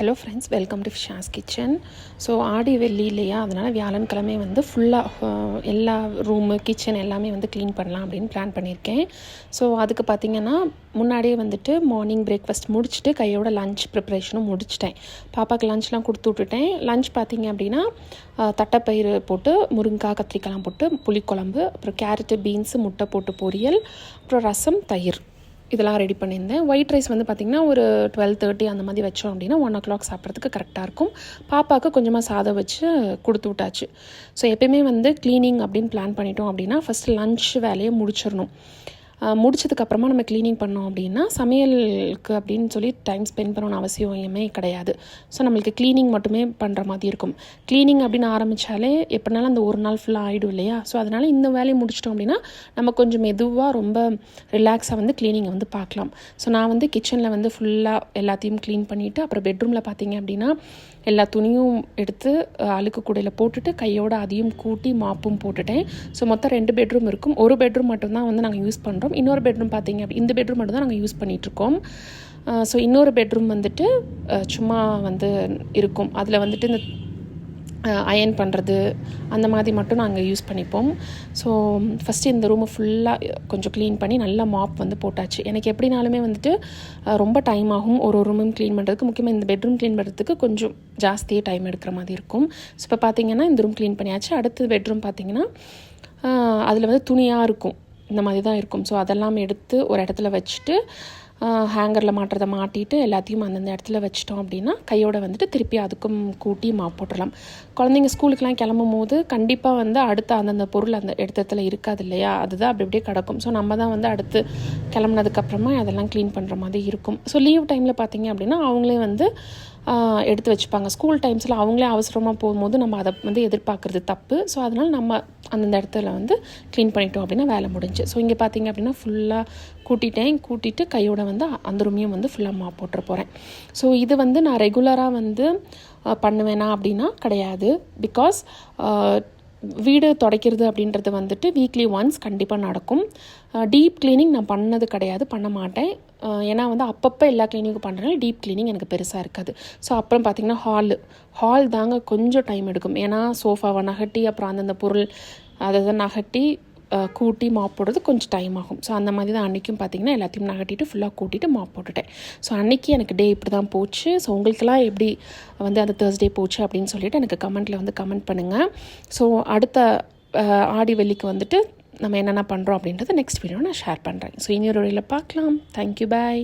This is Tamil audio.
Hello friends, welcome to Fisha's kitchen. So Aadi Velli இல்லையா, அதனால் வியாழன்கிழமை வந்து ஃபுல்லாக எல்லா ரூமு கிச்சன் எல்லாமே வந்து க்ளீன் பண்ணலாம் அப்படின்னு பிளான் பண்ணியிருக்கேன். ஸோ அதுக்கு பார்த்திங்கன்னா முன்னாடியே வந்துட்டு மார்னிங் பிரேக்ஃபாஸ்ட் முடிச்சுட்டு கையோட லஞ்ச் ப்ரிப்ரேஷனும் முடிச்சிட்டேன். பாப்பாவுக்கு லஞ்ச்லாம் கொடுத்து விட்டுட்டேன். லஞ்ச் பார்த்திங்க அப்படின்னா தட்டைப்பயிறு போட்டு முருங்கைக்காய் கத்திரிக்காய்லாம் போட்டு புளிக்குழம்பு, அப்புறம் கேரட்டு பீன்ஸு முட்டை போட்டு பொரியல், அப்புறம் ரசம் தயிர் இதெல்லாம் ரெடி பண்ணியிருந்தேன். ஒயிட் ரைஸ் வந்து பார்த்திங்கன்னா ஒரு 12:30 அந்த மாதிரி வச்சோம் அப்படின்னா 1 o'clock சாப்பிட்றதுக்கு கரெக்டாக இருக்கும். பாப்பாவுக்கு கொஞ்சமாக சாதம் வச்சு கொடுத்து விட்டாச்சு. ஸோ எப்போயுமே வந்து க்ளீனிங் அப்படின்னு பிளான் பண்ணிட்டோம் அப்படின்னா ஃபஸ்ட்டு லன்ச் வேலையை முடிச்சிடணும். முடிச்சதுக்கப்புறமா நம்ம க்ளீனிங் பண்ணோம் அப்படின்னா சமையலுக்கு அப்படின்னு சொல்லி டைம் ஸ்பெண்ட் பண்ணணும்னு அவசியமே கிடையாது. ஸோ நம்மளுக்கு க்ளீனிங் மட்டுமே பண்ணுற மாதிரி இருக்கும். க்ளீனிங் அப்படின்னு ஆரம்பித்தாலே எப்படினாலும் அந்த ஒரு நாள் ஃபுல்லாக ஆகிடும் இல்லையா. ஸோ அதனால் இந்த வேலையை முடிச்சிட்டோம் அப்படின்னா நம்ம கொஞ்சம் மெதுவாக ரொம்ப ரிலாக்ஸாக வந்து க்ளீனிங்கை வந்து பார்க்கலாம். ஸோ நான் வந்து கிச்சனில் வந்து ஃபுல்லாக எல்லாத்தையும் க்ளீன் பண்ணிவிட்டு, அப்புறம் பெட்ரூமில் பார்த்திங்க அப்படின்னா எல்லா துணியும் எடுத்து அழுக்கு கூடையில் போட்டுட்டு கையோடு அதையும் கூட்டி மாப்பும் போட்டுட்டேன். ஸோ மொத்தம் 2 பெட்ரூம் இருக்கும். ஒரு பெட்ரூம் மட்டும்தான் வந்து நாங்கள் யூஸ் பண்ணுறோம். இன்னொரு பெட்ரூம் பார்த்திங்க அப்படி இந்த பெட்ரூம் மட்டும் தான் நாங்கள் யூஸ் பண்ணிகிட்ருக்கோம். ஸோ இன்னொரு பெட்ரூம் வந்துட்டு சும்மா வந்து இருக்கும். அதில் வந்துட்டு இந்த அயன் பண்ணுறது அந்த மாதிரி மட்டும் நாங்கள் யூஸ் பண்ணிப்போம். ஸோ ஃபஸ்ட்டு இந்த ரூமை ஃபுல்லாக கொஞ்சம் க்ளீன் பண்ணி நல்லா மாப் வந்து போட்டாச்சு. எனக்கு எப்படினாலுமே வந்துட்டு ரொம்ப டைம் ஆகும் ஒரு ரூமும் க்ளீன் பண்ணுறதுக்கு. முக்கியமாக இந்த பெட்ரூம் க்ளீன் பண்ணுறதுக்கு கொஞ்சம் ஜாஸ்தியே டைம் எடுக்கிற மாதிரி இருக்கும். ஸோ இப்போ பார்த்திங்கன்னா இந்த ரூம் க்ளீன் பண்ணியாச்சு. அடுத்த பெட்ரூம் பார்த்திங்கன்னா அதில் வந்து துணியாக இருக்கும், இந்த மாதிரி தான் இருக்கும். ஸோ அதெல்லாம் எடுத்து ஒரு இடத்துல வச்சுட்டு ஹேங்கரில் மாட்டுறதை மாட்டிட்டு எல்லாத்தையும் அந்தந்த இடத்துல வச்சிட்டோம் அப்படின்னா கையோட வந்துட்டு திருப்பி அதுக்கும் கூட்டி மாப் போட்டுடலாம். குழந்தைங்க ஸ்கூலுக்கெலாம் கிளம்பும் போது கண்டிப்பாக வந்து அடுத்த அந்தந்த பொருள் அந்த இடத்துல இருக்காது இல்லையா, அதுதான் அப்படி அப்படியே கிடக்கும். ஸோ நம்ம தான் வந்து அடுத்து கிளம்புனதுக்கப்புறமா அதெல்லாம் க்ளீன் பண்ணுற மாதிரி இருக்கும். ஸோ லீவ் டைமில் பார்த்திங்க அப்படின்னா அவங்களே வந்து எடுத்து வச்சுப்பாங்க. ஸ்கூல் டைம்ஸில் அவங்களே அவசரமாக போகும்போது நம்ம அதை வந்து எதிர்பார்க்குறது தப்பு. ஸோ அதனால் நம்ம அந்தந்த இடத்துல வந்து க்ளீன் பண்ணிட்டோம் அப்படின்னா வேலை முடிஞ்சு. ஸோ இங்கே பார்த்திங்க அப்படின்னா ஃபுல்லாக கூட்டிட்டு கையோட வந்து அந்த ரூமையும் வந்து ஃபுல்லாக மாப் போட்டுற போகிறேன். ஸோ இது வந்து நான் ரெகுலராக வந்து பண்ணுவேனா அப்படின்னா கிடையாது. பிகாஸ் வீடு துடைக்கிறது அப்படின்றது வந்துட்டு வீக்லி ஒன்ஸ் கண்டிப்பாக நடக்கும். டீப் க்ளீனிங் நான் பண்ணது கிடையாது, பண்ண மாட்டேன். ஏன்னா வந்து அப்பப்போ எல்லா க்ளீனிங்கும் பண்ணுறதுனால டீப் க்ளீனிங் எனக்கு பெருசாக இருக்காது. ஸோ அப்புறம் பார்த்திங்கன்னா ஹால் தாங்க கொஞ்சம் டைம் எடுக்கும். ஏன்னா சோஃபாவை நகட்டி அப்புறம் அந்தந்த பொருள் அதை தான் நகட்டி கூட்டி மாப் போடுறது கொஞ்சம் டைம் ஆகும். ஸோ அந்த மாதிரி தான் அன்றைக்கும் பார்த்திங்கன்னா எல்லாத்தையும் நகட்டிட்டு ஃபுல்லாக கூட்டிட்டு மாப் போட்டுட்டேன். ஸோ அன்றைக்கி எனக்கு டே இப்படி தான் போச்சு. ஸோ உங்களுக்கெல்லாம் எப்படி வந்து அந்த தேர்ஸ்டே போச்சு அப்படின்னு சொல்லிட்டு எனக்கு கமெண்ட்டில் வந்து கமெண்ட் பண்ணுங்கள். ஸோ அடுத்த ஆடி வெள்ளிக்கு வந்துட்டு நம்ம என்னென்ன பண்ணுறோம் அப்படின்றத நெக்ஸ்ட் வீடியோ நான் ஷேர் பண்ணுறேன். ஸோ இன்னொரு வீடியோவில் பார்க்கலாம். தேங்க்யூ, பாய்.